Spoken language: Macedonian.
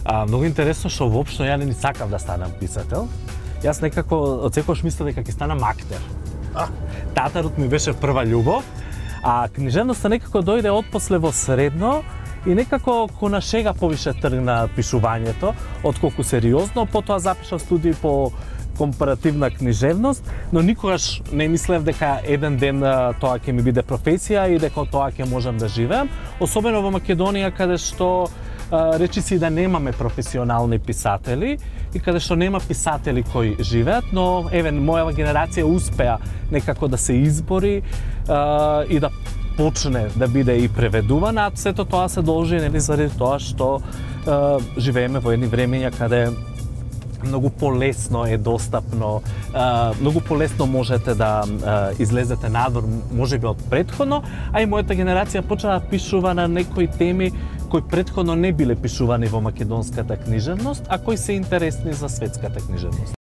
Многу интересно што воопшто ја не сакав да станам писател. Јас некако од секогаш мислев дека ќе станам актер. Татарот ми беше прва љубов, а книжевноста некако дојде отпосле во средно и некако на шега повише тргна пишувањето, отколку сериозно. Потоа запишав студии по компаративна книжевност, но никогаш не мислев дека еден ден тоа ќе ми биде професија и дека од тоа ќе можам да живеам, особено во Македонија каде што речи си да немаме професионални писатели и каде што нема писатели кои живеат, но еве мојава генерација успеа некако да се избори и да почне да биде и преведувана, а сето тоа се должи нели заради тоа што живееме во едни времења каде многу полесно е достапно, многу полесно можете да излезете надвор, можеби од претходно, а и мојата генерација почна да пишува на некои теми кои претходно не биле пишувани во македонската книжевност, а кои се интересни за светската книжевност.